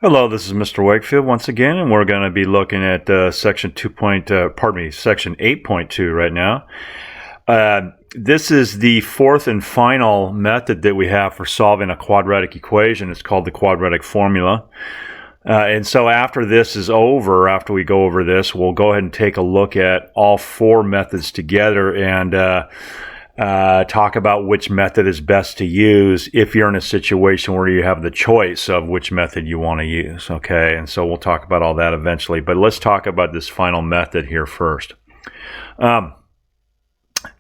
Hello, this is Mr. Wakefield once again, and we're going to be looking at section 8.2 right now. This is the fourth and final method that we have for solving a quadratic equation. It's called the quadratic formula. And so after this is over, after we go over this, we'll go ahead and take a look at all four methods together and talk about which method is best to use if you're in a situation where you have the choice of which method you want to use. Okay, and so we'll talk about all that eventually, but let's talk about this final method here first.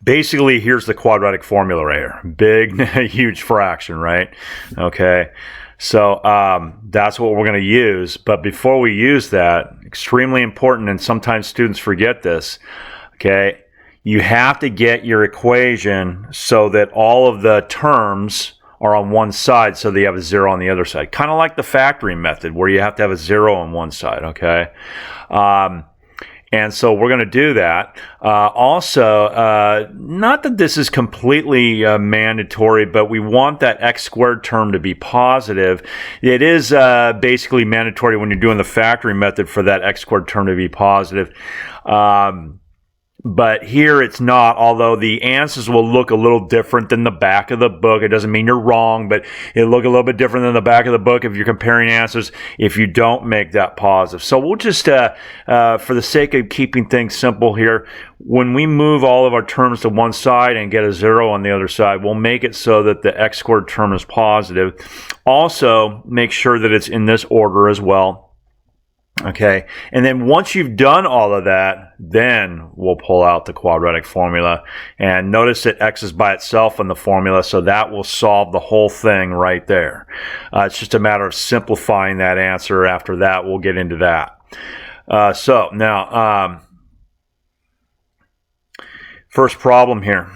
Basically, here's the quadratic formula right here. Big, huge fraction, right? Okay, so that's what we're going to use, but before we use that, extremely important, and sometimes students forget this, okay, you have to get your equation so that all of the terms are on one side so that you have a zero on the other side. Kind of like the factoring method where you have to have a zero on one side, okay? And so we're going to do that. Also, not that this is completely mandatory, but we want that x squared term to be positive. It is basically mandatory when you're doing the factoring method for that x squared term to be positive. But here it's not, although the answers will look a little different than the back of the book. It doesn't mean you're wrong, but it'll look a little bit different than the back of the book if you're comparing answers if you don't make that positive. So we'll just, for the sake of keeping things simple here, when we move all of our terms to one side and get a zero on the other side, we'll make it so that the x squared term is positive. Also, make sure that it's in this order as well. Okay, and then once you've done all of that, then we'll pull out the quadratic formula. And notice that x is by itself in the formula, so that will solve the whole thing right there. It's just a matter of simplifying that answer. After that, we'll get into that. So now, first problem here.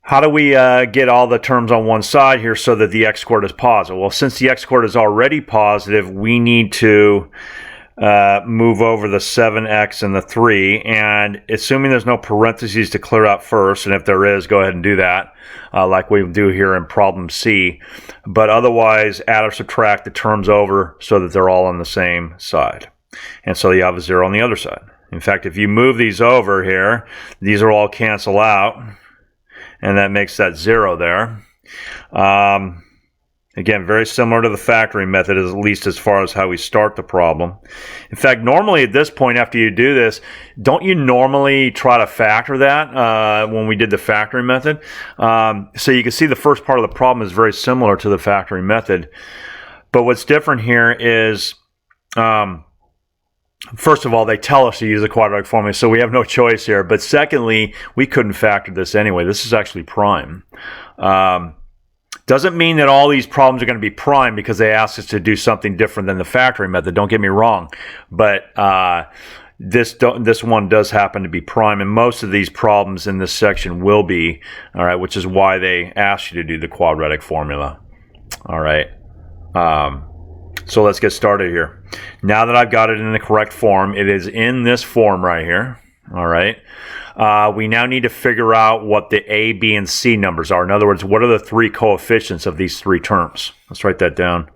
How do we get all the terms on one side here so that the x squared is positive? Well, since the x squared is already positive, we need to move over the 7x and the 3. And assuming there's no parentheses to clear out first, and if there is, go ahead and do that, like we do here in problem C. But otherwise, add or subtract the terms over so that they're all on the same side. And so you have a 0 on the other side. In fact, if you move these over here, these are all cancel out. And that makes that 0 there. Again, very similar to the factoring method, at least as far as how we start the problem. In fact, normally at this point after you do this, don't you normally try to factor that when we did the factoring method? So you can see the first part of the problem is very similar to the factoring method. But what's different here is... first of all, they tell us to use the quadratic formula, so we have no choice here. But secondly, we couldn't factor this anyway. This is actually prime. Doesn't mean that all these problems are going to be prime because they ask us to do something different than the factoring method. Don't get me wrong. But this one does happen to be prime, and most of these problems in this section will be, all right, which is why they ask you to do the quadratic formula. All right. So let's get started here. Now that I've got it in the correct form, it is in this form right here. All right. We now need to figure out what the A, B, and C numbers are. In other words, what are the three coefficients of these three terms? Let's write that down.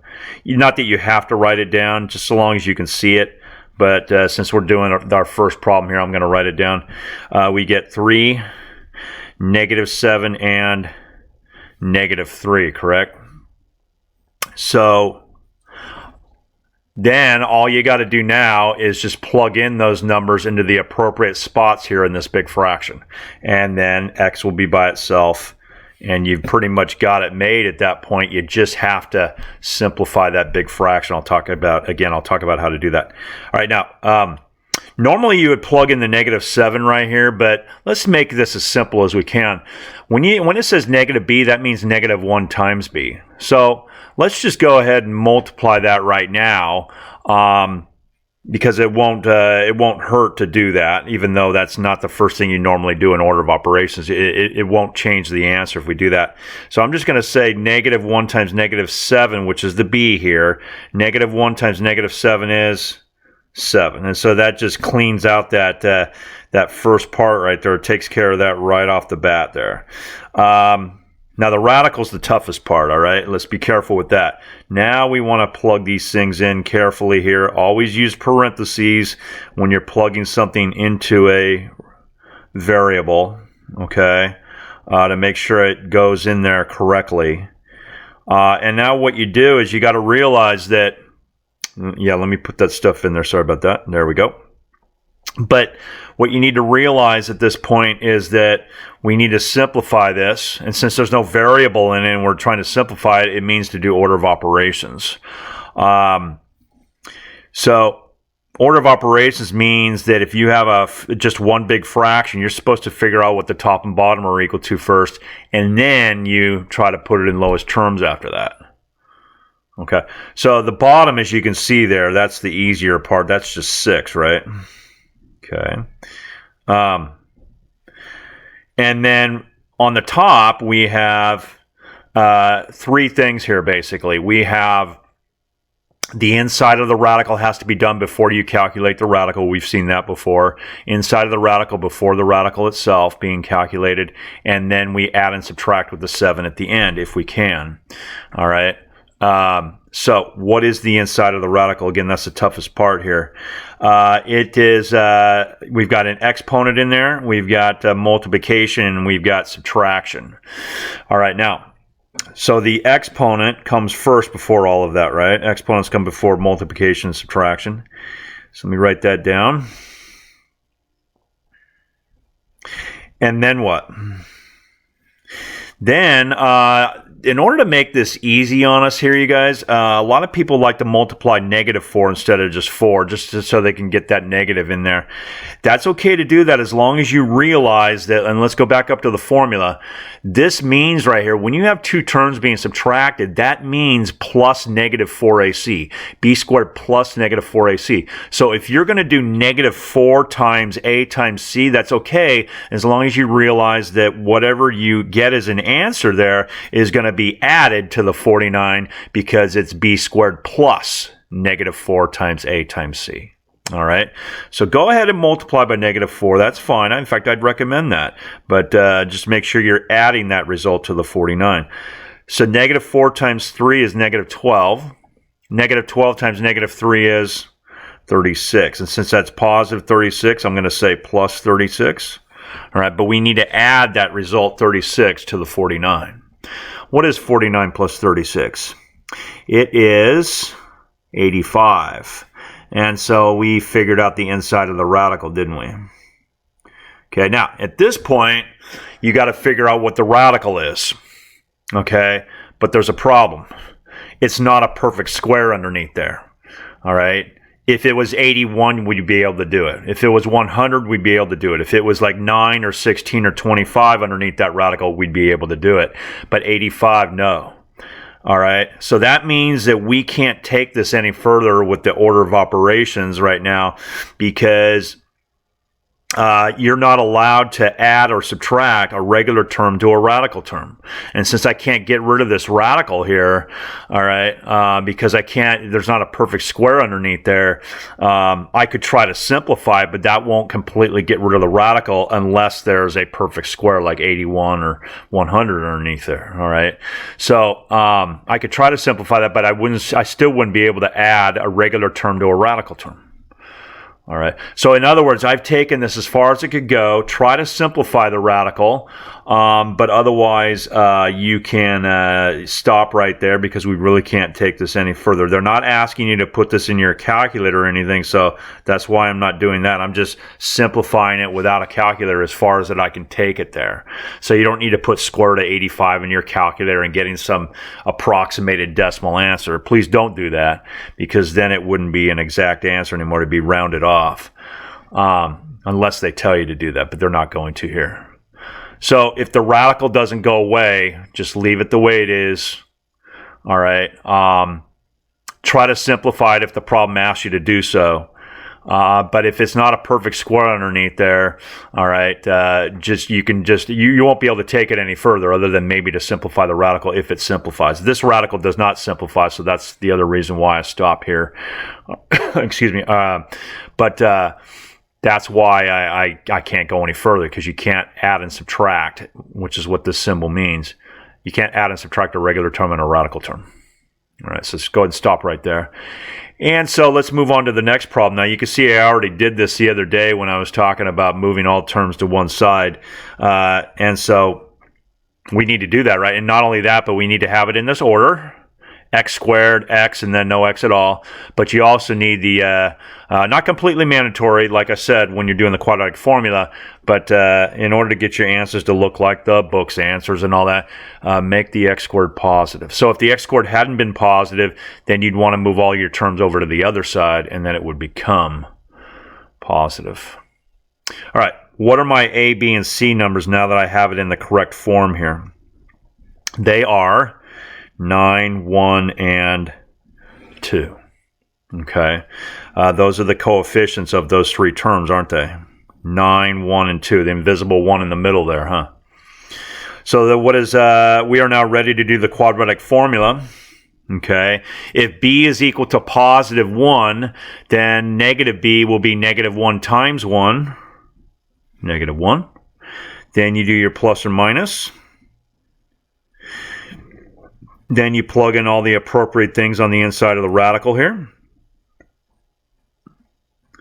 Not that you have to write it down, just so long as you can see it. But since we're doing our first problem here, I'm going to write it down. We get 3, -7, and -3, correct? So... then all you got to do now is just plug in those numbers into the appropriate spots here in this big fraction. And then x will be by itself. And you've pretty much got it made at that point. You just have to simplify that big fraction. I'll talk about how to do that. All right, now, normally you would plug in the -7 right here, but let's make this as simple as we can. When it says negative b, that means -1 times b. So let's just go ahead and multiply that right now, because it won't hurt to do that, even though that's not the first thing you normally do in order of operations. It won't change the answer if we do that. So I'm just going to say -1 times -7, which is the b here. -1 times -7 is 7, and so that just cleans out that first part right there. It takes care of that right off the bat there. Now the radical's the toughest part, all right? Let's be careful with that. Now we want to plug these things in carefully here. Always use parentheses when you're plugging something into a variable, okay, to make sure it goes in there correctly. And now what you do is you got to realize that, yeah, let me put that stuff in there. Sorry about that. There we go. But what you need to realize at this point is that we need to simplify this. And since there's no variable in it and we're trying to simplify it, it means to do order of operations. So order of operations means that if you have just one big fraction, you're supposed to figure out what the top and bottom are equal to first, and then you try to put it in lowest terms after that. Okay, so the bottom, as you can see there, that's the easier part. That's just 6, right? Okay. And then on the top, we have 3 things here, basically. We have the inside of the radical has to be done before you calculate the radical. We've seen that before. Inside of the radical before the radical itself being calculated. And then we add and subtract with the 7 at the end if we can. All right. So what is the inside of the radical? Again, that's the toughest part here. It is, we've got an exponent in there. We've got multiplication, and we've got subtraction. All right. Now, so the exponent comes first before all of that, right? Exponents come before multiplication and subtraction. So let me write that down. And then what? Then, in order to make this easy on us here, you guys, a lot of people like to multiply -4 instead of just 4, just so they can get that negative in there. That's okay to do that as long as you realize that, and let's go back up to the formula. This means right here, when you have 2 terms being subtracted, that means plus -4ac. B squared plus -4ac. So if you're going to do -4 times a times c, that's okay, as long as you realize that whatever you get as an answer there is going to be added to the 49 because it's b squared plus -4 times a times c. All right, so go ahead and multiply by -4. That's fine. In fact, I'd recommend that. But just make sure you're adding that result to the 49. So -4 times 3 is -12. -12 times -3 is 36. And since that's positive 36, I'm going to say plus 36. All right, but we need to add that result 36 to the 49. What is 49 plus 36? It is 85. And so we figured out the inside of the radical, didn't we? Okay, now at this point, you got to figure out what the radical is. Okay, but there's a problem. It's not a perfect square underneath there. All right. If it was 81, we'd be able to do it. If it was 100, we'd be able to do it. If it was like 9 or 16 or 25 underneath that radical, we'd be able to do it. But 85, no. All right. So that means that we can't take this any further with the order of operations right now because you're not allowed to add or subtract a regular term to a radical term. And since I can't get rid of this radical here, all right, because I can't, there's not a perfect square underneath there, I could try to simplify it, but that won't completely get rid of the radical unless there's a perfect square like 81 or 100 underneath there, all right? So I could try to simplify that, but I still wouldn't be able to add a regular term to a radical term. All right. So in other words, I've taken this as far as it could go, try to simplify the radical, but otherwise you can stop right there because we really can't take this any further. They're not asking you to put this in your calculator or anything, so that's why I'm not doing that. I'm just simplifying it without a calculator as far as that I can take it there. So you don't need to put square root of 85 in your calculator and getting some approximated decimal answer. Please don't do that because then it wouldn't be an exact answer anymore. It'd be rounded off. Unless they tell you to do that, but they're not going to here. So if the radical doesn't go away, just leave it the way it is. All right. Try to simplify it if the problem asks you to do so. But if it's not a perfect square underneath there, all right, you won't be able to take it any further other than maybe to simplify the radical if it simplifies. This radical does not simplify, so that's the other reason why I stop here. Excuse me. But that's why I can't go any further because you can't add and subtract, which is what this symbol means. You can't add and subtract a regular term and a radical term. All right, so let's go ahead and stop right there. And so let's move on to the next problem. Now, you can see I already did this the other day when I was talking about moving all terms to one side. And so we need to do that, right? And not only that, but we need to have it in this order. X squared, X, and then no X at all. But you also need the, not completely mandatory, like I said, when you're doing the quadratic formula, but in order to get your answers to look like the book's answers and all that, make the X squared positive. So if the X squared hadn't been positive, then you'd want to move all your terms over to the other side, and then it would become positive. All right, what are my A, B, and C numbers now that I have it in the correct form here? They are 9, 1, and 2. Okay. Those are the coefficients of those three terms, aren't they? 9, 1, and 2. The invisible 1 in the middle there, huh? So we are now ready to do the quadratic formula. Okay. If b is equal to positive 1, then negative b will be negative 1 times 1. Negative 1. Then you do your plus or minus. Then you plug in all the appropriate things on the inside of the radical here.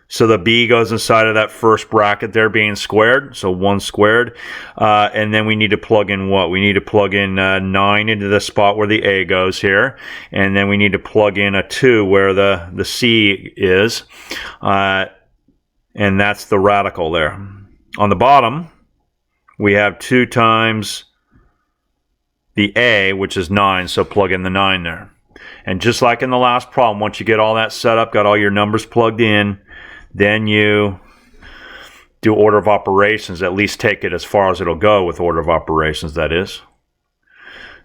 So the b goes inside of that first bracket there being squared, so 1 squared. And then we need to plug in what? We need to plug in 9 into the spot where the a goes here. And then we need to plug in a 2 where the c is. And that's the radical there. On the bottom, we have 2 times the a, which is 9, so plug in the 9 there. And just like in the last problem, once you get all that set up, got all your numbers plugged in, then you do order of operations, at least take it as far as it'll go with order of operations, that is.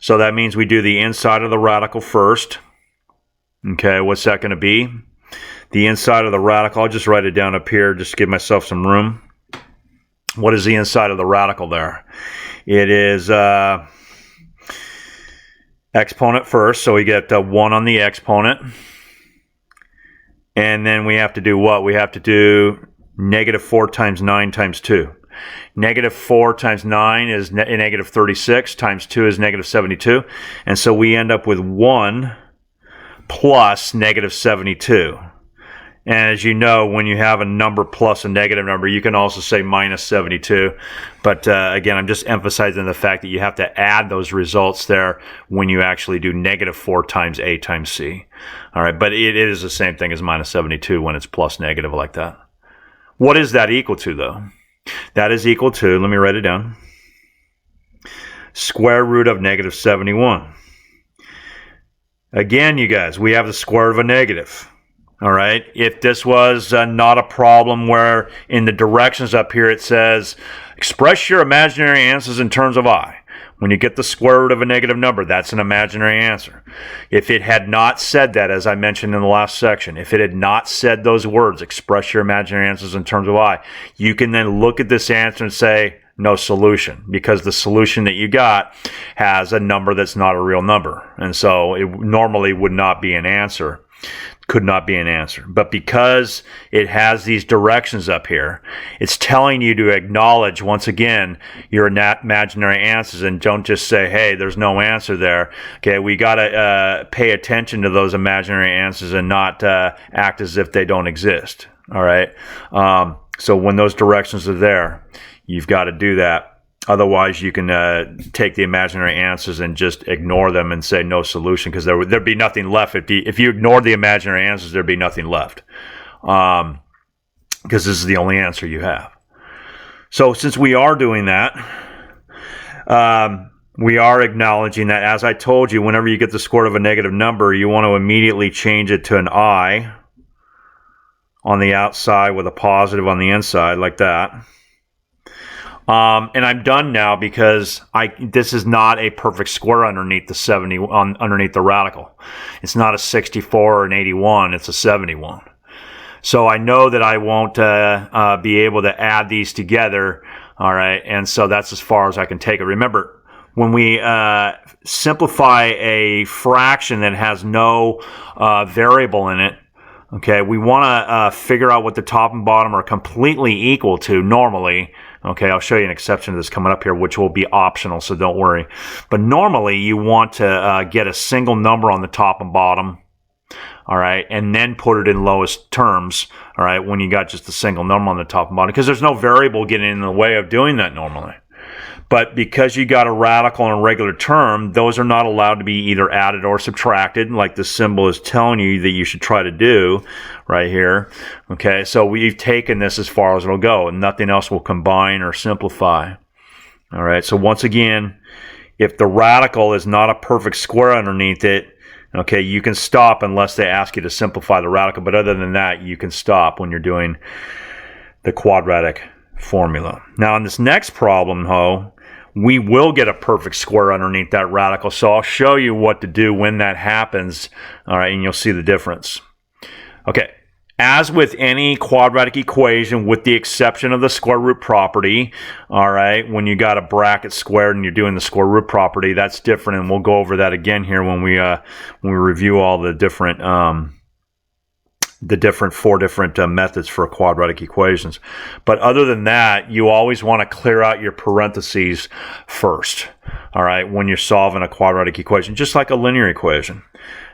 So that means we do the inside of the radical first. Okay, what's that going to be? The inside of the radical, I'll just write it down up here, just to give myself some room. What is the inside of the radical there? It is exponent first, so we get 1 on the exponent. And then we have to do what? We have to do negative 4 times 9 times 2. Negative 4 times 9 is negative 36, times 2 is negative 72. And so we end up with 1 plus negative 72. And as you know, when you have a number plus a negative number, you can also say minus 72. But again, I'm just emphasizing the fact that you have to add those results there when you actually do negative 4 times A times C. All right, but it is the same thing as minus 72 when it's plus negative like that. What is that equal to, though? That is equal to, let me write it down, square root of negative 71. Again, you guys, we have the square of a negative. All right, if this was not a problem where in the directions up here it says, express your imaginary answers in terms of I. When you get the square root of a negative number, that's an imaginary answer. If it had not said that, as I mentioned in the last section, if it had not said those words, express your imaginary answers in terms of I, you can then look at this answer and say, no solution, because the solution that you got has a number that's not a real number. And so it normally would not be an answer. Could not be an answer. But because it has these directions up here, it's telling you to acknowledge, once again, your imaginary answers and don't just say, hey, there's no answer there. Okay, we got to pay attention to those imaginary answers and not act as if they don't exist. All right? So when those directions are there, you've got to do that. Otherwise, you can take the imaginary answers and just ignore them and say no solution, because there'd be nothing left. If you ignored the imaginary answers, there'd be nothing left, because this is the only answer you have. So since we are doing that, we are acknowledging that, as I told you, whenever you get the square root of a negative number, you want to immediately change it to an I on the outside with a positive on the inside, like that. And I'm done now because this is not a perfect square underneath the 70 underneath the radical. It's not a 64 or an 81. It's a 71. So I know that I won't be able to add these together. All right, and so that's as far as I can take it. Remember, when we simplify a fraction that has no variable in it, okay, we want to figure out what the top and bottom are completely equal to normally. Okay, I'll show you an exception to this coming up here, which will be optional, so don't worry. But normally you want to get a single number on the top and bottom, all right, and then put it in lowest terms, all right, when you got just a single number on the top and bottom, because there's no variable getting in the way of doing that normally. But because you got a radical and a regular term, those are not allowed to be either added or subtracted, like the symbol is telling you that you should try to do right here. Okay, so we've taken this as far as it'll go, and nothing else will combine or simplify. All right, so once again, if the radical is not a perfect square underneath it, okay, you can stop unless they ask you to simplify the radical. But other than that, you can stop when you're doing the quadratic formula. Now, in this next problem, we will get a perfect square underneath that radical. So I'll show you what to do when that happens, all right, and you'll see the difference. Okay, as with any quadratic equation, with the exception of the square root property, all right, when you got a bracket squared and you're doing the square root property, that's different, and we'll go over that again here when we review all the different four different methods for quadratic equations. But other than that, you always want to clear out your parentheses first, all right, when you're solving a quadratic equation, just like a linear equation.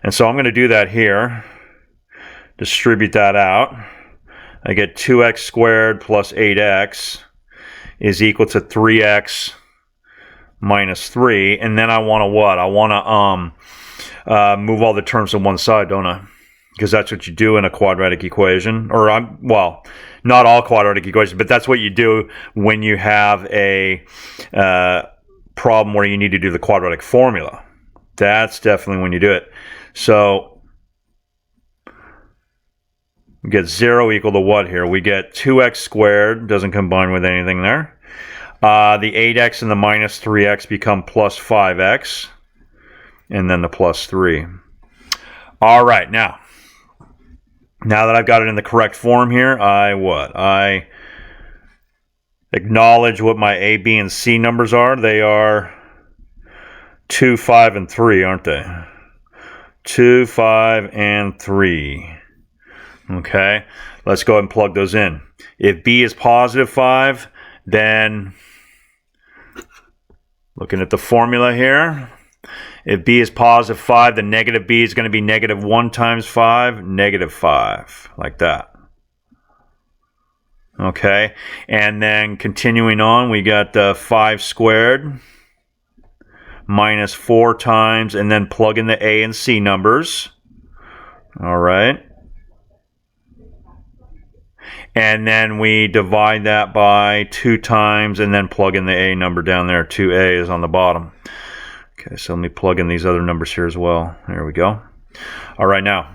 And so I'm going to do that here. Distribute that out. I get 2x squared plus 8x is equal to 3x minus 3. And then I want to what? I want to move all the terms to one side, don't I? Because that's what you do in a quadratic equation. Or, well, not all quadratic equations, but that's what you do when you have a problem where you need to do the quadratic formula. That's definitely when you do it. So we get 0 equal to what here? We get 2x squared, doesn't combine with anything there. The 8x and the minus 3x become plus 5x, and then the plus 3. All right, now that I've got it in the correct form here, I acknowledge what my A, B, and C numbers are. They are 2, 5, and 3, aren't they? 2, 5, and 3. Okay, let's go ahead and plug those in. If B is positive 5, then looking at the formula here, if B is positive 5, the negative B is going to be negative 1 times 5, negative 5, like that. Okay, and then continuing on, we got 5 squared minus 4 times, and then plug in the A and C numbers. All right. And then we divide that by 2 times, and then plug in the A number down there. 2A is on the bottom. Okay, so let me plug in these other numbers here as well. There we go. All right, now,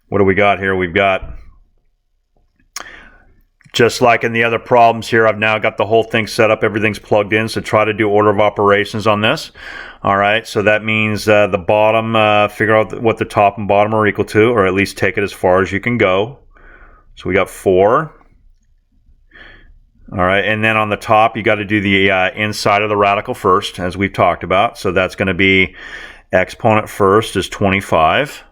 what do we got here? We've got, just like in the other problems here, I've now got the whole thing set up. Everything's plugged in, so try to do order of operations on this. All right, so that means the bottom, figure out what the top and bottom are equal to, or at least take it as far as you can go. So we got 4. All right, and then on the top, you got to do the inside of the radical first, as we've talked about. So that's going to be exponent first is 25.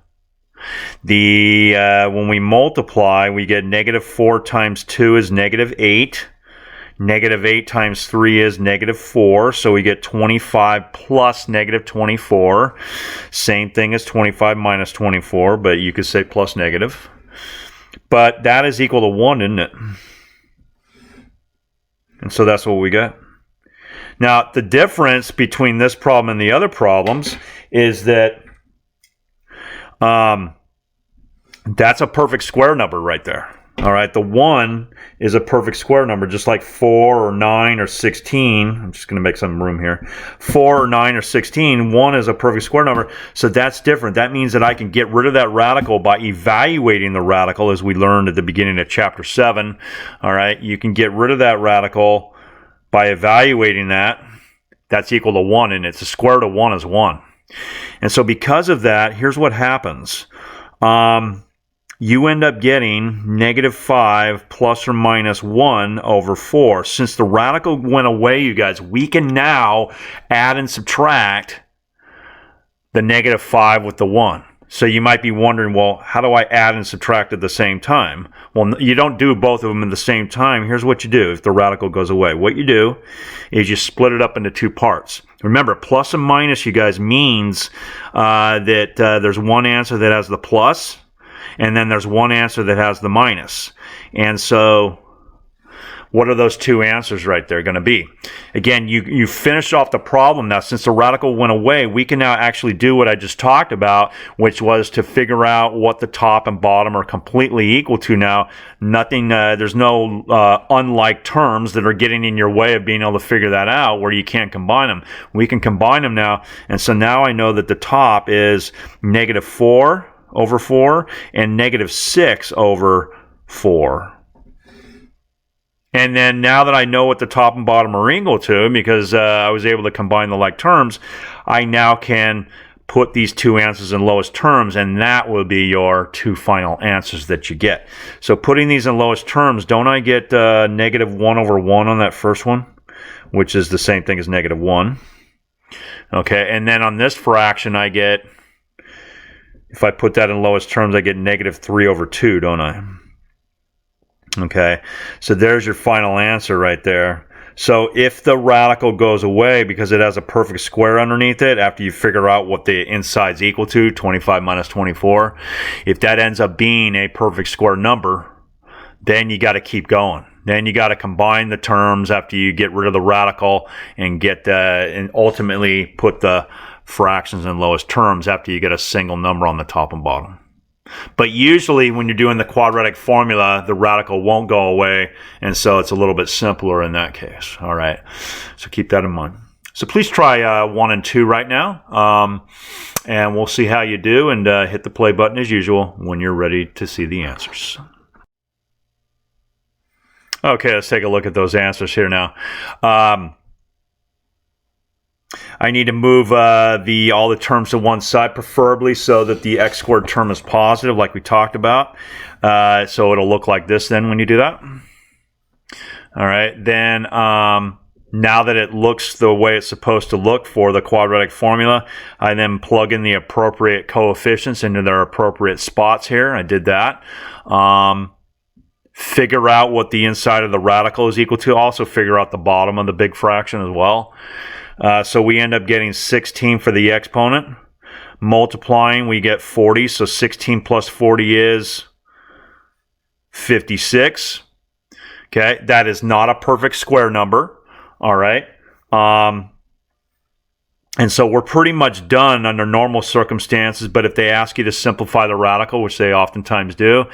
When we multiply, we get negative 4 times 2 is negative 8. Negative 8 times 3 is negative 4. So we get 25 plus negative 24. Same thing as 25 minus 24, but you could say plus negative. But that is equal to 1, isn't it? And so that's what we got. Now, the difference between this problem and the other problems is that that's a perfect square number right there. All right, the 1 is a perfect square number, just like 4 or 9 or 16. I'm just going to make some room here. 4 or 9 or 16, 1 is a perfect square number, so that's different. That means that I can get rid of that radical by evaluating the radical, as we learned at the beginning of chapter 7. All right, you can get rid of that radical by evaluating that. That's equal to 1, and it's the square root of 1 is 1. And so because of that, here's what happens. You end up getting negative 5 plus or minus 1 over 4. Since the radical went away, you guys, we can now add and subtract the negative 5 with the 1. So you might be wondering, well, how do I add and subtract at the same time? Well, you don't do both of them at the same time. Here's what you do if the radical goes away. What you do is you split it up into two parts. Remember, plus and minus, you guys, means that there's one answer that has the plus, and then there's one answer that has the minus. And so what are those two answers right there going to be? Again, you finish off the problem now. Since the radical went away, we can now actually do what I just talked about, which was to figure out what the top and bottom are completely equal to now. Nothing, there's no unlike terms that are getting in your way of being able to figure that out where you can't combine them. We can combine them now. And so now I know that the top is -4 over 4 and -6 over 4. And then now that I know what the top and bottom are equal to, because I was able to combine the like terms, I now can put these two answers in lowest terms, and that will be your two final answers that you get. So putting these in lowest terms, don't I get -1 over 1 on that first one, which is the same thing as -1. Okay, and then on this fraction I get, if I put that in lowest terms, I get -3 over 2, don't I? Okay, so there's your final answer right there. So if the radical goes away because it has a perfect square underneath it, after you figure out what the inside's equal to, 25 minus 24, if that ends up being a perfect square number, then you got to keep going. Then you got to combine the terms after you get rid of the radical and get and ultimately put the fractions in lowest terms after you get a single number on the top and bottom. But usually when you're doing the quadratic formula, the radical won't go away, and so it's a little bit simpler in that case. All right, so keep that in mind. So please try 1 and 2 right now, and we'll see how you do, and hit the play button as usual when you're ready to see the answers. Okay, let's take a look at those answers here now. I need to move all the terms to one side, preferably so that the x squared term is positive, like we talked about. So it'll look like this then when you do that. All right, then now that it looks the way it's supposed to look for the quadratic formula, I then plug in the appropriate coefficients into their appropriate spots here. I did that. Figure out what the inside of the radical is equal to. Also figure out the bottom of the big fraction as well. So we end up getting 16 for the exponent. Multiplying, we get 40. So 16 plus 40 is 56. Okay, that is not a perfect square number. All right. And so we're pretty much done under normal circumstances, but if they ask you to simplify the radical, which they oftentimes do,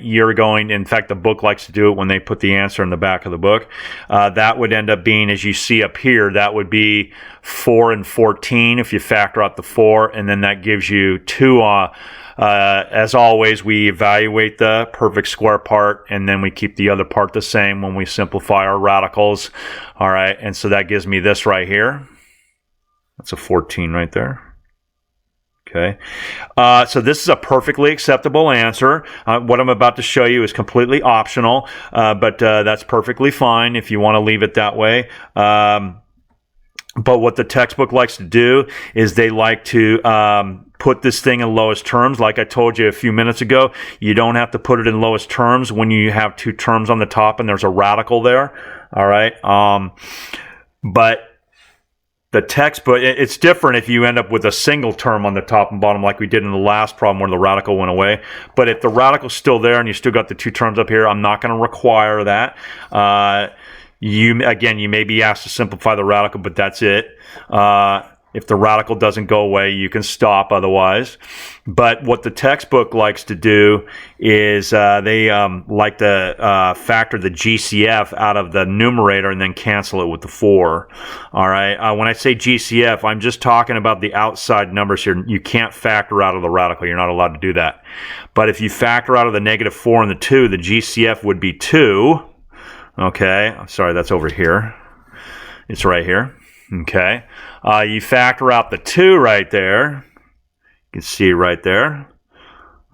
you're going, in fact, the book likes to do it when they put the answer in the back of the book. That would end up being, as you see up here, that would be 4 and 14 if you factor out the 4, and then that gives you 2. As always, we evaluate the perfect square part, and then we keep the other part the same when we simplify our radicals. All right, and so that gives me this right here. That's a 14 right there. Okay. So this is a perfectly acceptable answer. What I'm about to show you is completely optional, but that's perfectly fine if you want to leave it that way. But what the textbook likes to do is they like to put this thing in lowest terms. Like I told you a few minutes ago, you don't have to put it in lowest terms when you have two terms on the top and there's a radical there. All right. But the textbook, it's different if you end up with a single term on the top and bottom like we did in the last problem where the radical went away. But if the radical's still there and you still got the two terms up here, I'm not going to require that. You may be asked to simplify the radical, but that's it. If the radical doesn't go away, you can stop otherwise. But what the textbook likes to do is they like to factor the GCF out of the numerator and then cancel it with the 4. All right. When I say GCF, I'm just talking about the outside numbers here. You can't factor out of the radical. You're not allowed to do that. But if you factor out of the -4 and the 2, the GCF would be 2. Okay. I'm sorry, that's over here. It's right here. Okay. You factor out the 2 right there. You can see right there.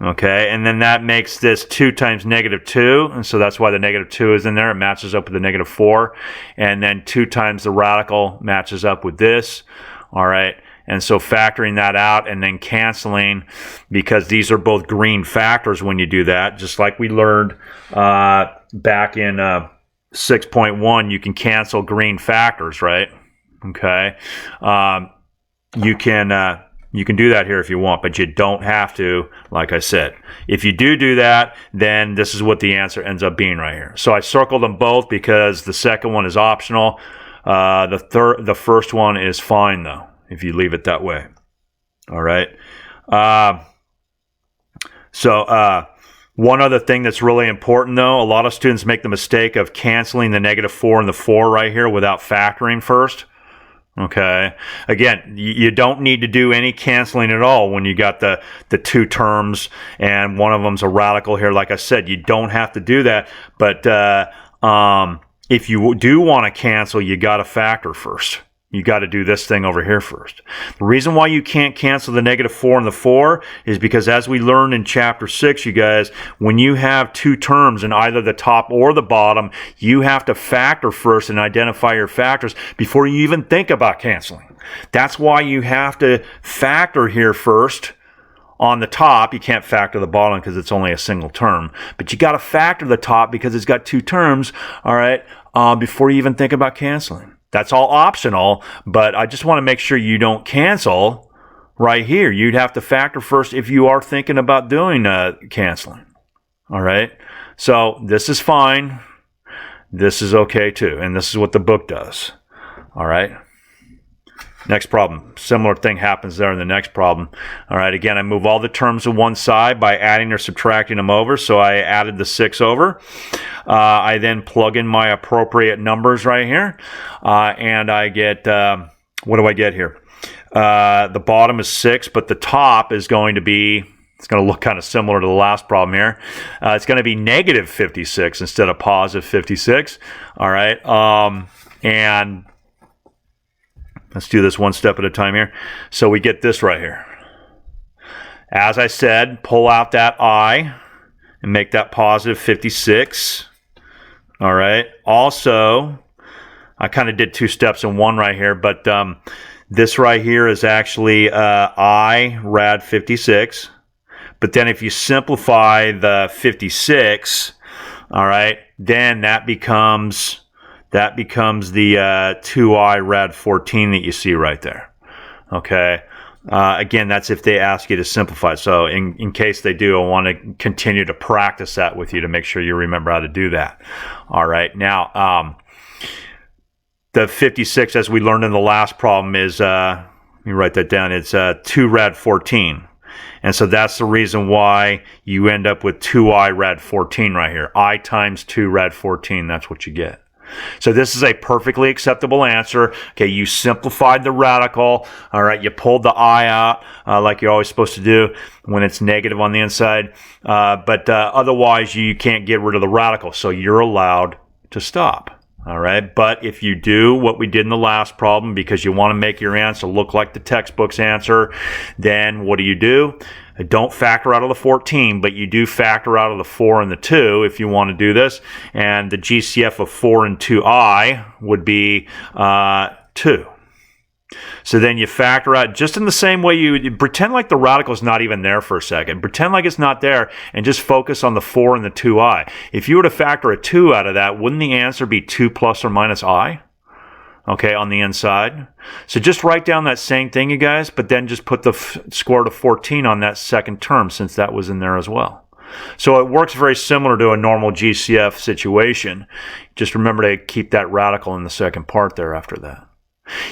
Okay, and then that makes this 2 times -2, and so that's why the -2 is in there. It matches up with the -4, and then 2 times the radical matches up with this. All right, And so factoring that out and then canceling, because these are both green factors when you do that, just like we learned back in 6.1, you can cancel green factors, right? Okay. You can do that here if you want, but you don't have to, like I said. If you do that, then this is what the answer ends up being right here. So I circled them both because the second one is optional. The first one is fine, though, if you leave it that way. All right. One other thing that's really important, though, a lot of students make the mistake of canceling the -4 and the 4 right here without factoring first. Okay. Again, you don't need to do any canceling at all when you got the two terms and one of them's a radical here. Like I said, you don't have to do that. But if you do want to cancel, you got to factor first. You got to do this thing over here first. The reason why you can't cancel the -4 and the 4 is because, as we learned in chapter 6, you guys, when you have two terms in either the top or the bottom, you have to factor first and identify your factors before you even think about canceling. That's why you have to factor here first. On the top, you can't factor the bottom because it's only a single term, but you got to factor the top because it's got two terms, all right, before you even think about canceling. That's all optional, but I just want to make sure you don't cancel right here. You'd have to factor first if you are thinking about doing canceling. All right? So this is fine. This is okay too, and this is what the book does. All right? Next problem. Similar thing happens there in the next problem. All right, again, I move all the terms to one side by adding or subtracting them over. So I added the 6 over. I then plug in my appropriate numbers right here. And I get, what do I get here? The bottom is 6, but the top is going to be, it's going to look kind of similar to the last problem here. It's going to be -56 instead of +56. All right, and let's do this one step at a time here. So we get this right here. As I said, pull out that I and make that +56. All right. Also, I kind of did two steps in one right here, but this right here is actually I rad 56. But then if you simplify the 56, all right, then that becomes the 2i rad 14 that you see right there. Okay. Again, that's if they ask you to simplify. So in case they do, I want to continue to practice that with you to make sure you remember how to do that. All right. Now, the 56, as we learned in the last problem, is, let me write that down, it's 2 rad 14. And so that's the reason why you end up with 2i rad 14 right here. I times 2 rad 14, that's what you get. So this is a perfectly acceptable answer. Okay, you simplified the radical. All right, you pulled the I out like you're always supposed to do when it's negative on the inside. But otherwise, you can't get rid of the radical. So you're allowed to stop. All right, but if you do what we did in the last problem because you want to make your answer look like the textbook's answer, then what do? Don't factor out of the 14, but you do factor out of the 4 and the 2 if you want to do this. And the GCF of 4 and 2i would be 2. So then you factor out, just in the same way you pretend like the radical is not even there for a second. Pretend like it's not there and just focus on the 4 and the 2i. If you were to factor a 2 out of that, wouldn't the answer be 2 plus or minus I? Okay, on the inside. So just write down that same thing, you guys, but then just put the square root of 14 on that second term since that was in there as well. So it works very similar to a normal GCF situation. Just remember to keep that radical in the second part there after that.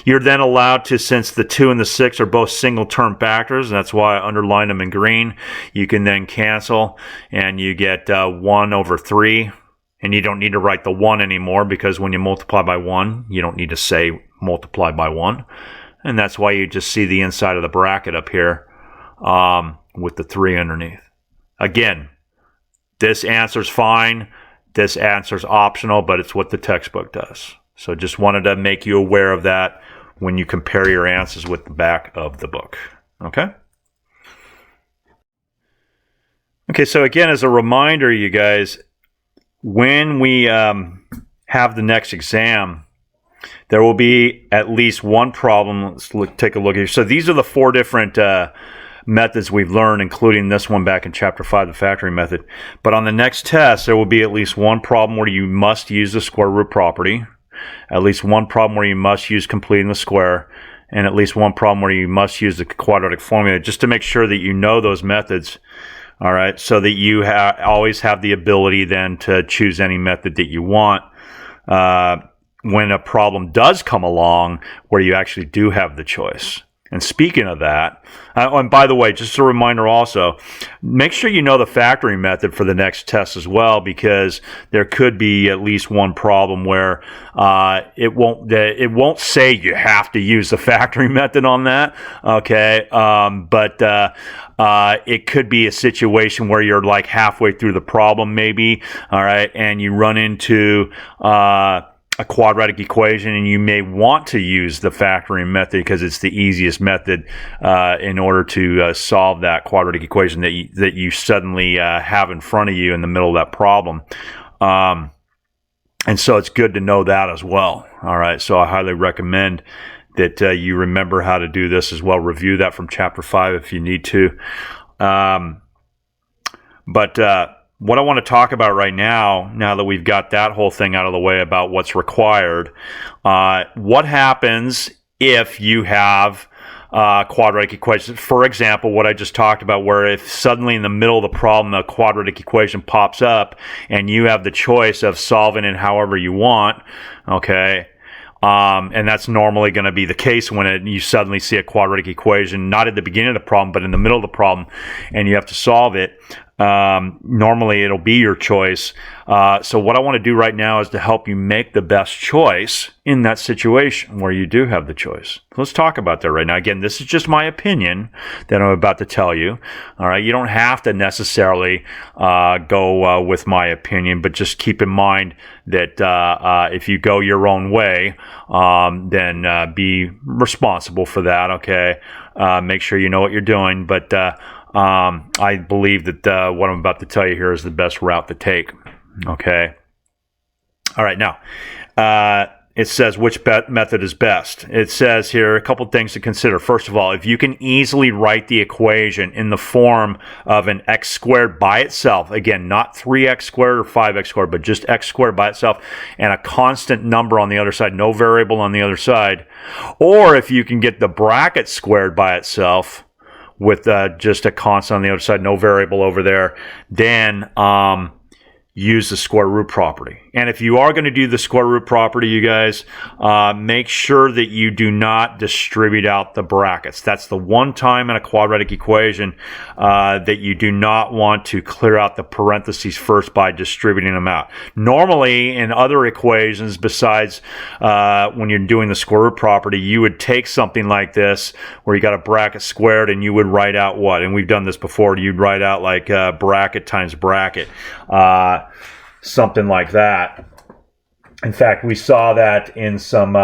You're then allowed to, since the 2 and the 6 are both single term factors, and that's why I underlined them in green, you can then cancel and you get 1 over 3. And you don't need to write the 1 anymore because when you multiply by 1, you don't need to say multiply by 1. And that's why you just see the inside of the bracket up here with the 3 underneath. Again, this answer's fine. This answer's optional, but it's what the textbook does. So just wanted to make you aware of that when you compare your answers with the back of the book. Okay? Okay, so again, as a reminder, you guys, when we have the next exam, there will be at least one problem. Let's take a look here. So these are the 4 different methods we've learned, including this one back in chapter 5, the factoring method. But on the next test, there will be at least one problem where you must use the square root property, at least one problem where you must use completing the square, and at least one problem where you must use the quadratic formula, just to make sure that you know those methods. All right, so that you always have the ability then to choose any method that you want when a problem does come along where you actually do have the choice. And speaking of that, and by the way, just a reminder also, make sure you know the factoring method for the next test as well, because there could be at least one problem where it won't say you have to use the factoring method on that, okay? But it could be a situation where you're like halfway through the problem maybe, all right, and you run into a quadratic equation, and you may want to use the factoring method because it's the easiest method in order to solve that quadratic equation that you suddenly have in front of you in the middle of that problem. And so it's good to know that as well. All right, so I highly recommend that you remember how to do this as well. Review that from chapter 5 if you need to. What I want to talk about right now that we've got that whole thing out of the way about what's required, what happens if you have quadratic equations? For example, what I just talked about, where if suddenly in the middle of the problem a quadratic equation pops up and you have the choice of solving it however you want, okay? And that's normally going to be the case when you suddenly see a quadratic equation, not at the beginning of the problem, but in the middle of the problem, and you have to solve it. Normally it'll be your choice. So what I want to do right now is to help you make the best choice in that situation where you do have the choice. Let's talk about that right now. Again, this is just my opinion that I'm about to tell you. All right, you don't have to necessarily go with my opinion, but just keep in mind that if you go your own way, then be responsible for that. Okay, make sure you know what you're doing, but I believe that what I'm about to tell you here is the best route to take. Okay. All right. Now, it says which method is best. It says here a couple things to consider. First of all, if you can easily write the equation in the form of an x squared by itself, again, not 3x squared or 5x squared, but just x squared by itself, and a constant number on the other side, no variable on the other side, or if you can get the bracket squared by itself, with just a constant on the other side, no variable over there, then use the square root property. And if you are going to do the square root property, you guys, make sure that you do not distribute out the brackets. That's the one time in a quadratic equation that you do not want to clear out the parentheses first by distributing them out. Normally, in other equations, besides when you're doing the square root property, you would take something like this, where you got a bracket squared, and you would write out what? And we've done this before. You'd write out like bracket times bracket. Something like that. In fact, we saw that in some,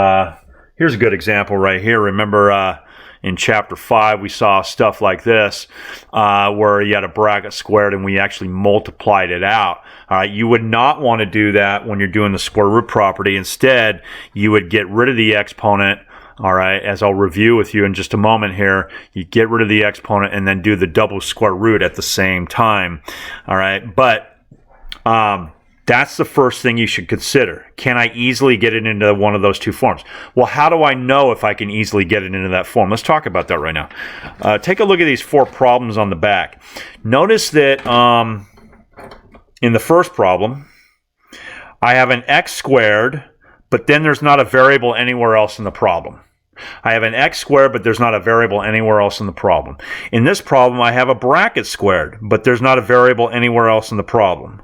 here's a good example right here. Remember in chapter 5, we saw stuff like this, where you had a bracket squared and we actually multiplied it out. All right, you would not want to do that when you're doing the square root property. Instead, you would get rid of the exponent. All right, as I'll review with you in just a moment here, you get rid of the exponent and then do the double square root at the same time. All right, but that's the first thing you should consider. Can I easily get it into one of those two forms? Well, how do I know if I can easily get it into that form? Let's talk about that right now. Take a look at these 4 problems on the back. Notice that in the first problem, I have an x squared, but then there's not a variable anywhere else in the problem. I have an x squared, but there's not a variable anywhere else in the problem. In this problem, I have a bracket squared, but there's not a variable anywhere else in the problem.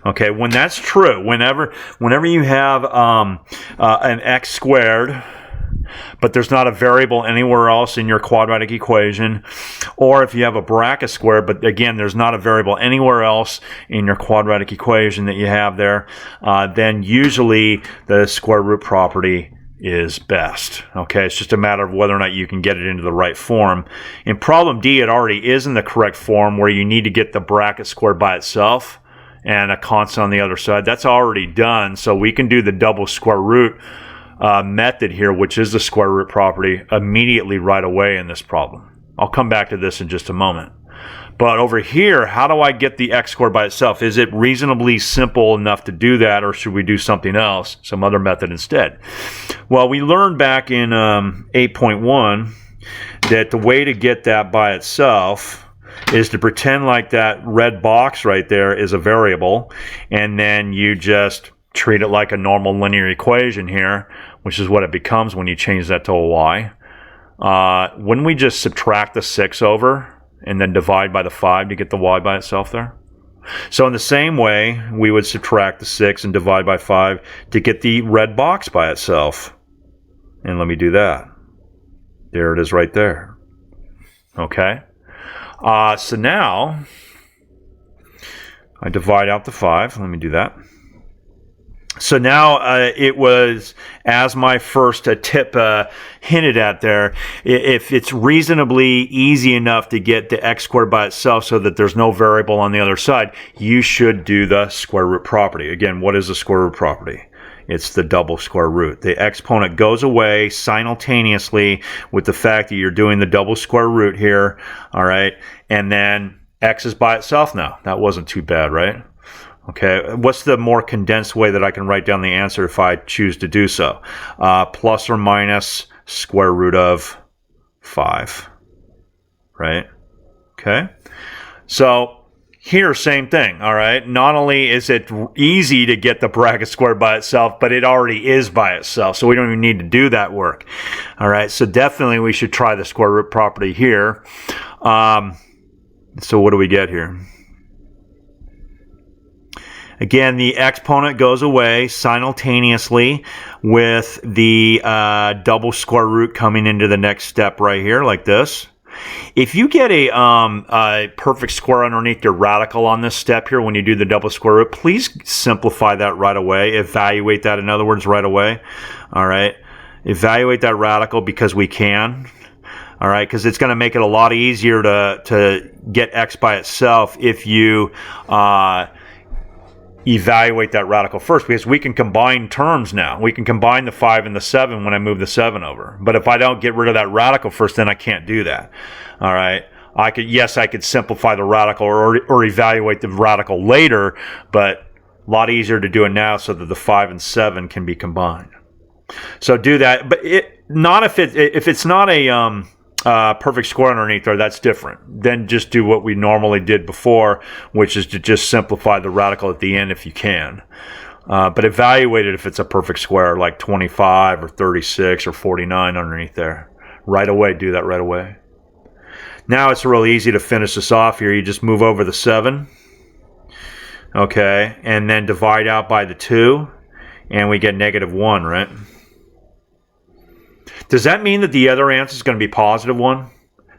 Okay, when that's true, whenever you have an x squared, but there's not a variable anywhere else in your quadratic equation, or if you have a bracket squared, but again, there's not a variable anywhere else in your quadratic equation that you have there, then usually the square root property is best. Okay, it's just a matter of whether or not you can get it into the right form. In problem D, it already is in the correct form, where you need to get the bracket squared by itself and a constant on the other side. That's already done, so we can do the double square root method here, which is the square root property, immediately right away in this problem. I'll come back to this in just a moment. But over here, how do I get the x squared by itself? Is it reasonably simple enough to do that, or should we do something else, some other method instead? Well, we learned back in 8.1 that the way to get that by itself is to pretend like that red box right there is a variable, and then you just treat it like a normal linear equation here, which is what it becomes when you change that to a y. Wouldn't we just subtract the 6 over and then divide by the 5 to get the y by itself there? So in the same way, we would subtract the 6 and divide by 5 to get the red box by itself. And let me do that. There it is right there. Okay. So now, I divide out the 5. Let me do that. So now it was, as my first tip hinted at there, if it's reasonably easy enough to get the x squared by itself so that there's no variable on the other side, you should do the square root property. Again, what is the square root property? It's the double square root. The exponent goes away simultaneously with the fact that you're doing the double square root here, all right? And then x is by itself now. That wasn't too bad, right? Okay, what's the more condensed way that I can write down the answer if I choose to do so? Plus or minus square root of 5, right? Okay, so here, same thing, all right? Not only is it easy to get the bracket squared by itself, but it already is by itself, so we don't even need to do that work, all right? So definitely we should try the square root property here. So what do we get here? Again, the exponent goes away simultaneously with the double square root coming into the next step right here, like this. If you get a perfect square underneath your radical on this step here when you do the double square root, please simplify that right away. Evaluate that, in other words, right away. All right. Evaluate that radical because we can. All right, because it's going to make it a lot easier to get x by itself if you evaluate that radical first, because we can combine terms now. We can combine the 5 and the 7 when I move the 7 over. But if I don't get rid of that radical first, then I can't do that. All right. I could simplify the radical or evaluate the radical later, but a lot easier to do it now so that the 5 and 7 can be combined. So do that, but if it's not a perfect square underneath there, that's different. Then just do what we normally did before, which is to just simplify the radical at the end if you can. But evaluate it if it's a perfect square, like 25 or 36 or 49 underneath there. Right away, do that right away. Now it's really easy to finish this off here. You just move over the 7. Okay, and then divide out by the 2, and we get -1, right? Does that mean that the other answer is going to be +1?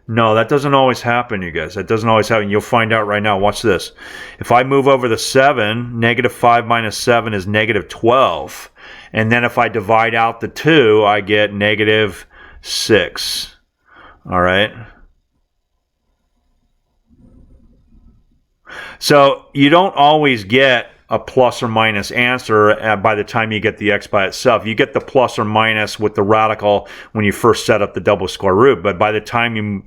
No, that doesn't always happen, you guys. That doesn't always happen. You'll find out right now. Watch this. If I move over the 7, -5 minus 7 is -12. And then if I divide out the 2, I get -6. All right? So you don't always get a plus or minus answer by the time you get the x by itself. You get the plus or minus with the radical when you first set up the double square root, but by the time you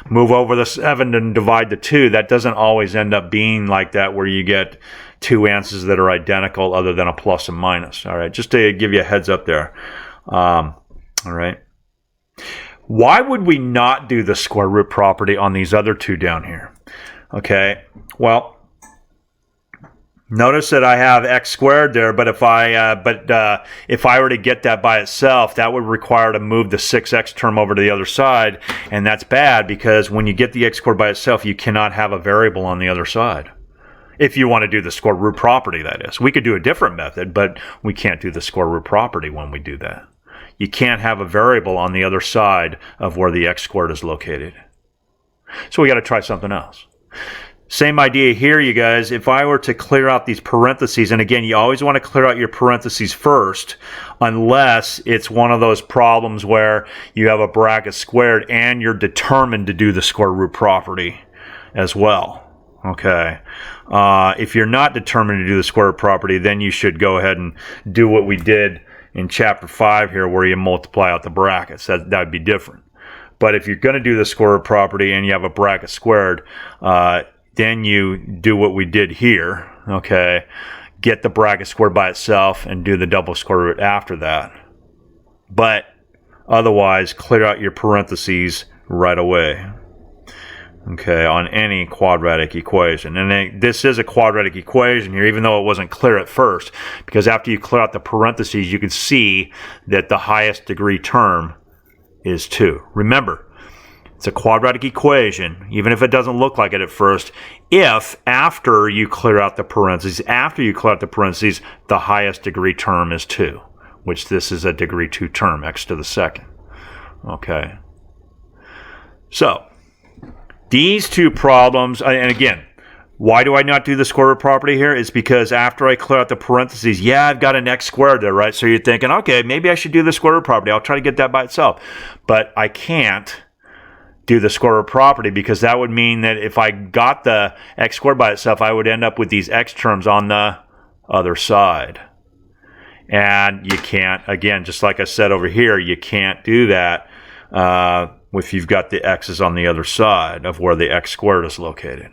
move over the 7 and divide the 2, that doesn't always end up being like that, where you get two answers that are identical other than a plus and minus. All right, just to give you a heads up there. All right. Why would we not do the square root property on these other two down here? Okay, well, notice that I have x squared there, but if I were to get that by itself, that would require to move the 6x term over to the other side, and that's bad because when you get the x squared by itself, you cannot have a variable on the other side. If you want to do the square root property, that is. We could do a different method, but we can't do the square root property when we do that. You can't have a variable on the other side of where the x squared is located. So we got to try something else. Same idea here, you guys. If I were to clear out these parentheses, and again, you always want to clear out your parentheses first, unless it's one of those problems where you have a bracket squared and you're determined to do the square root property as well. Okay. If you're not determined to do the square root property, then you should go ahead and do what we did in chapter 5 here where you multiply out the brackets. That would be different. But if you're going to do the square root property and you have a bracket squared, then you do what we did here, okay? Get the bracket squared by itself and do the double square root after that. But otherwise, clear out your parentheses right away, okay, on any quadratic equation. And this is a quadratic equation here, even though it wasn't clear at first, because after you clear out the parentheses, you can see that the highest degree term is 2. Remember, it's a quadratic equation, even if it doesn't look like it at first, if after you clear out the parentheses, the highest degree term is 2, which this is a degree 2 term, x to the second. Okay. So, these two problems, and again, why do I not do the square root property here? It's because after I clear out the parentheses, yeah, I've got an x squared there, right? So you're thinking, okay, maybe I should do the square root property. I'll try to get that by itself. But I can't do the square root property because that would mean that if I got the x squared by itself, I would end up with these x terms on the other side. And you can't, again, just like I said over here, you can't do that if you've got the x's on the other side of where the x squared is located.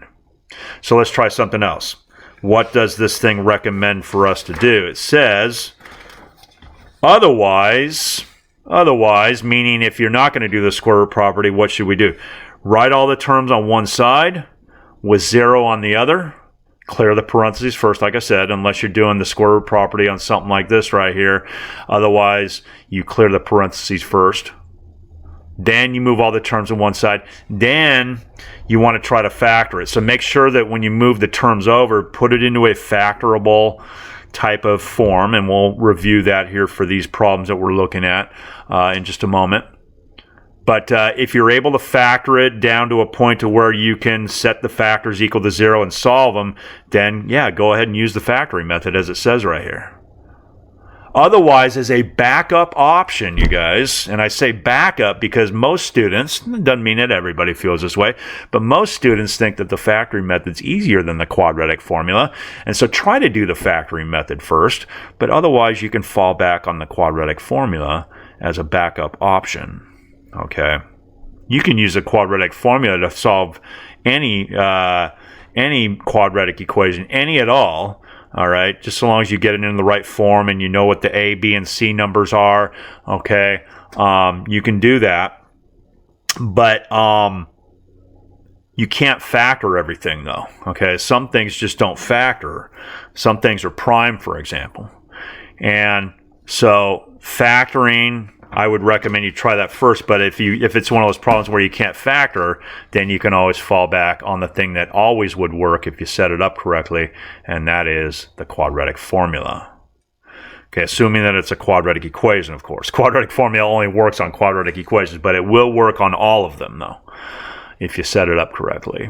So let's try something else. What does this thing recommend for us to do? It says, otherwise, meaning if you're not going to do the square root property, what should we do? Write all the terms on one side with 0 on the other. Clear the parentheses first, like I said, unless you're doing the square root property on something like this right here. Otherwise, you clear the parentheses first. Then you move all the terms on one side. Then you want to try to factor it. So make sure that when you move the terms over, put it into a factorable type of form. And we'll review that here for these problems that we're looking at in just a moment. But if you're able to factor it down to a point to where you can set the factors equal to 0 and solve them, then yeah, go ahead and use the factoring method as it says right here. Otherwise, as a backup option, you guys, and I say backup because most students, it doesn't mean that everybody feels this way, but most students think that the factoring method's easier than the quadratic formula, and so try to do the factoring method first, but otherwise you can fall back on the quadratic formula as a backup option, okay? You can use a quadratic formula to solve any quadratic equation, any at all. All right, just so long as you get it in the right form and you know what the A, B, and C numbers are, okay, you can do that. But you can't factor everything, though, okay? Some things just don't factor. Some things are prime, for example. And so factoring, I would recommend you try that first, but if it's one of those problems where you can't factor, then you can always fall back on the thing that always would work if you set it up correctly, and that is the quadratic formula. Okay, assuming that it's a quadratic equation, of course. Quadratic formula only works on quadratic equations, but it will work on all of them, though, if you set it up correctly.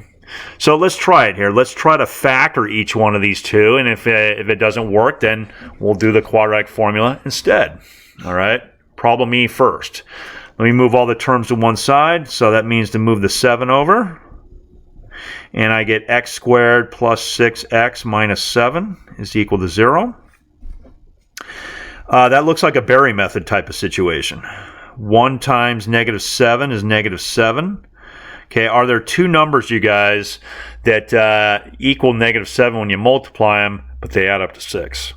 So let's try it here. Let's try to factor each one of these two, and if it doesn't work, then we'll do the quadratic formula instead. All right? Problem E first. Let me move all the terms to one side. So that means to move the 7 over. And I get x squared plus 6x minus 7 is equal to 0. That looks like a Berry method type of situation. 1 times negative 7 is negative 7. Okay, are there two numbers, you guys, that equal negative 7 when you multiply them, but they add up to 6?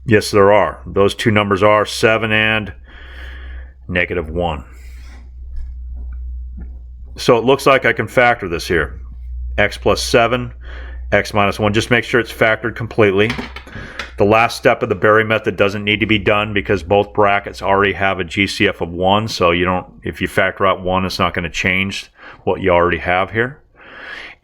Yes, there are. Those two numbers are 7 and negative 1. So it looks like I can factor this here. X plus 7, x minus 1. Just make sure it's factored completely. The last step of the Berry method doesn't need to be done because both brackets already have a GCF of 1. So you don't, if you factor out 1, it's not going to change what you already have here.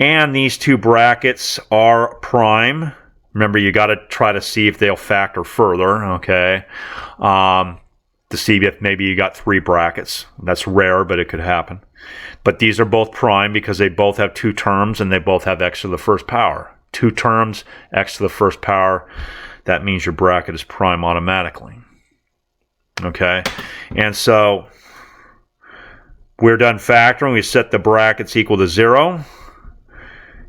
And these two brackets are prime. Remember, you got to try to see if they'll factor further, okay? To see if maybe you got 3 brackets. That's rare, but it could happen. But these are both prime because they both have 2 terms and they both have x to the first power. 2 terms, x to the first power. That means your bracket is prime automatically. Okay? And so we're done factoring. We set the brackets equal to 0.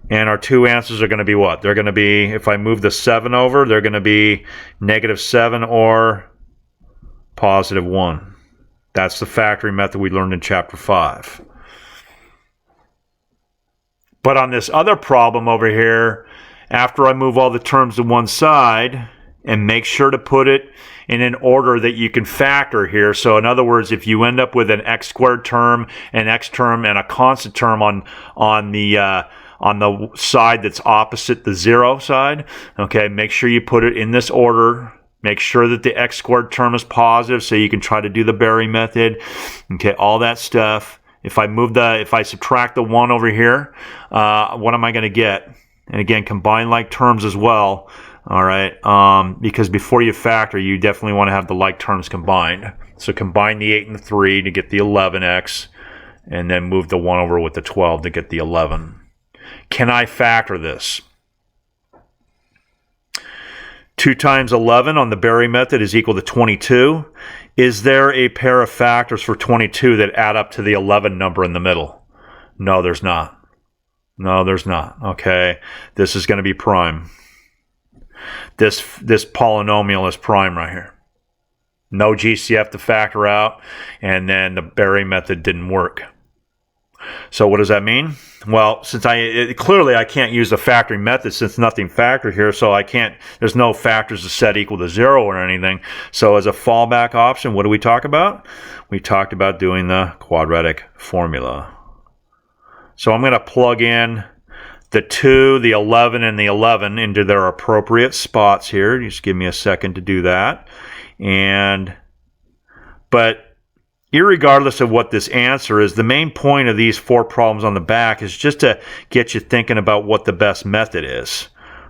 And our two answers are going to be what? They're going to be, if I move the 7 over, they're going to be negative 7 or positive 1. That's the factoring method we learned in chapter 5. But on this other problem over here, after I move all the terms to one side, and make sure to put it in an order that you can factor here. So in other words, if you end up with an x squared term, an x term, and a constant term on the side that's opposite the 0 side, okay, make sure you put it in this order. Make sure that the x squared term is positive so you can try to do the Berry method. Okay, all that stuff. If I subtract the 1 over here, what am I going to get? And again, combine like terms as well. All right, because before you factor, you definitely want to have the like terms combined. So combine the 8 and the 3 to get the 11x, and then move the 1 over with the 12 to get the 11. Can I factor this? 2 times 11 on the Berry method is equal to 22. Is there a pair of factors for 22 that add up to the 11 number in the middle? No, there's not. No, there's not. Okay, this is going to be prime. This polynomial is prime right here. No GCF to factor out, and then the Berry method didn't work. So what does that mean? Well, since clearly I can't use the factoring method since nothing factored here, so I can't. There's no factors to set equal to 0 or anything. So as a fallback option, what do we talk about? We talked about doing the quadratic formula. So I'm going to plug in the 2, the 11, and the 11 into their appropriate spots here. Just give me a second to do that. But irregardless of what this answer is, the main point of these 4 problems on the back is just to get you thinking about what the best method is.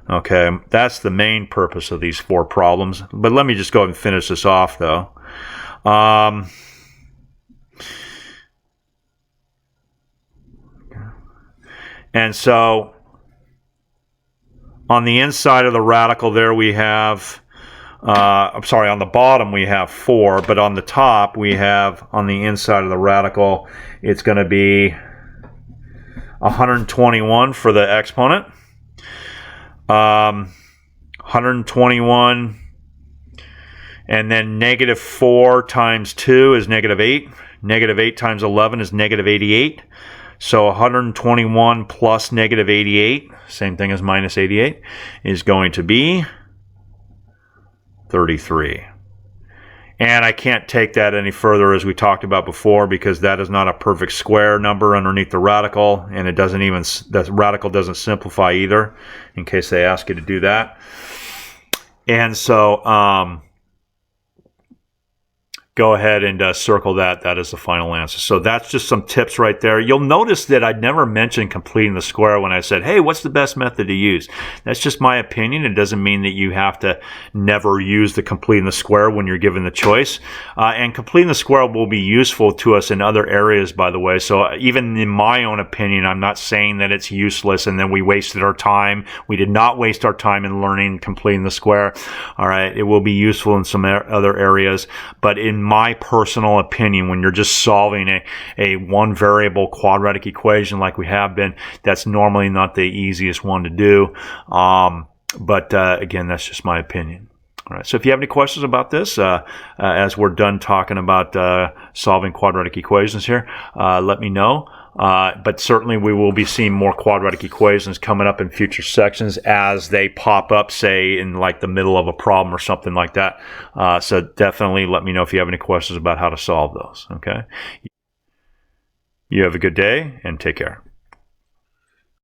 Okay, that's the main purpose of these 4 problems. But let me just go ahead and finish this off, though. And so on the inside of the radical there we have, on the bottom we have 4, but on the top we have, on the inside of the radical, it's going to be 121 for the exponent. 121, and then negative 4 times 2 is negative 8. Negative 8 times 11 is negative 88. So 121 plus negative 88, same thing as minus 88, is going to be 33. And I can't take that any further, as we talked about before, because that is not a perfect square number underneath the radical, and it doesn't even, the radical doesn't simplify either, in case they ask you to do that. And so go ahead and circle that. That is the final answer. So that's just some tips right there. You'll notice that I never mentioned completing the square when I said, hey, what's the best method to use? That's just my opinion. It doesn't mean that you have to never use the completing the square when you're given the choice. And completing the square will be useful to us in other areas, by the way. So even in my own opinion, I'm not saying that it's useless and then we wasted our time. We did not waste our time in learning completing the square. All right. It will be useful in some other areas. But in my personal opinion, when you're just solving a one variable quadratic equation like we have been, that's normally not the easiest one to do. But again, that's just my opinion. All right. So if you have any questions about this, as we're done talking about solving quadratic equations here, let me know. But certainly we will be seeing more quadratic equations coming up in future sections as they pop up, say, in like the middle of a problem or something like that. So definitely let me know if you have any questions about how to solve those. Okay. You have a good day and take care.